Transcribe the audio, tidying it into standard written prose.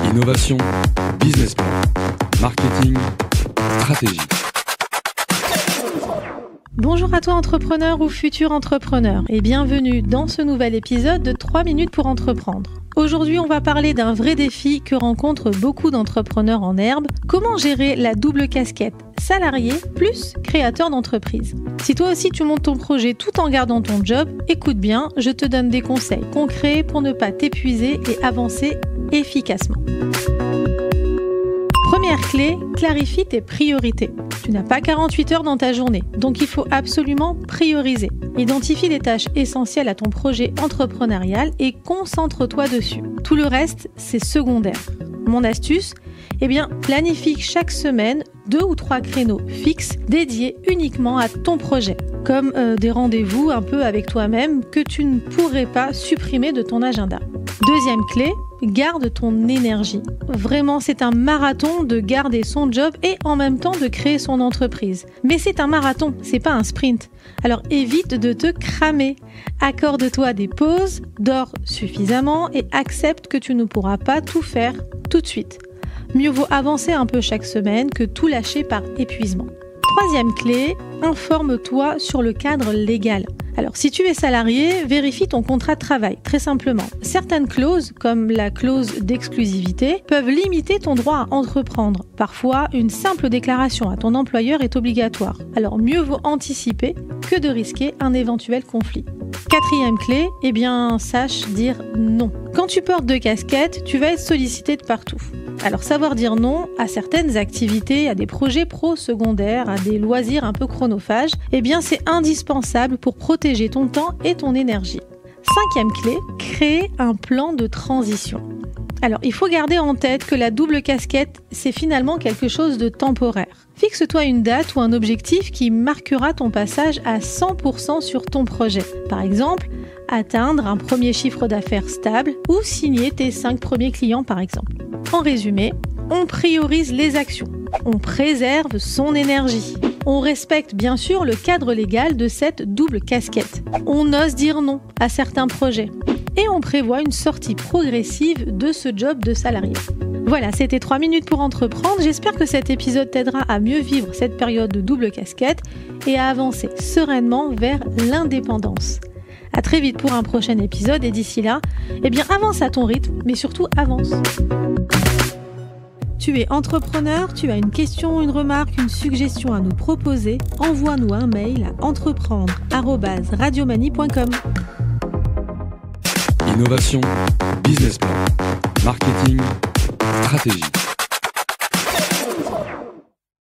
Innovation, business plan, marketing, stratégie. Bonjour à toi entrepreneur ou futur entrepreneur et bienvenue dans ce nouvel épisode de 3 minutes pour entreprendre. Aujourd'hui, on va parler d'un vrai défi que rencontrent beaucoup d'entrepreneurs en herbe. Comment gérer la double casquette salarié plus créateur d'entreprise? Si toi aussi tu montes ton projet tout en gardant ton job, écoute bien, je te donne des conseils concrets pour ne pas t'épuiser et avancer efficacement. Première clé, clarifie tes priorités. Tu n'as pas 48 heures dans ta journée, donc il faut absolument prioriser. Identifie les tâches essentielles à ton projet entrepreneurial et concentre-toi dessus. Tout le reste, c'est secondaire. Mon astuce, planifie chaque semaine 2 ou 3 créneaux fixes dédiés uniquement à ton projet, comme des rendez-vous un peu avec toi-même que tu ne pourrais pas supprimer de ton agenda. Deuxième clé, garde ton énergie. Vraiment, c'est un marathon de garder son job et en même temps de créer son entreprise. Mais c'est un marathon, c'est pas un sprint. Alors évite de te cramer. Accorde-toi des pauses, dors suffisamment et accepte que tu ne pourras pas tout faire tout de suite. Mieux vaut avancer un peu chaque semaine que tout lâcher par épuisement. Troisième clé, informe-toi sur le cadre légal. Alors, si tu es salarié, vérifie ton contrat de travail, très simplement. Certaines clauses, comme la clause d'exclusivité, peuvent limiter ton droit à entreprendre. Parfois, une simple déclaration à ton employeur est obligatoire. Alors, mieux vaut anticiper que de risquer un éventuel conflit. Quatrième clé, sache dire non. Quand tu portes 2 casquettes, tu vas être sollicité de partout. Alors, savoir dire non à certaines activités, à des projets pro secondaires, à des loisirs un peu chronophages, c'est indispensable pour protéger ton temps et ton énergie. Cinquième clé, créer un plan de transition. Alors, il faut garder en tête que la double casquette, c'est finalement quelque chose de temporaire. Fixe-toi une date ou un objectif qui marquera ton passage à 100% sur ton projet. Par exemple, atteindre un premier chiffre d'affaires stable ou signer tes 5 premiers clients par exemple. En résumé, on priorise les actions, on préserve son énergie, on respecte bien sûr le cadre légal de cette double casquette, on ose dire non à certains projets et on prévoit une sortie progressive de ce job de salarié. Voilà, c'était 3 minutes pour entreprendre. J'espère que cet épisode t'aidera à mieux vivre cette période de double casquette et à avancer sereinement vers l'indépendance. À très vite pour un prochain épisode et d'ici là, avance à ton rythme, mais surtout avance. Tu es entrepreneur, tu as une question, une remarque, une suggestion à nous proposer, envoie-nous un mail à entreprendre@radiomanie.com. Innovation, business plan, marketing, stratégie.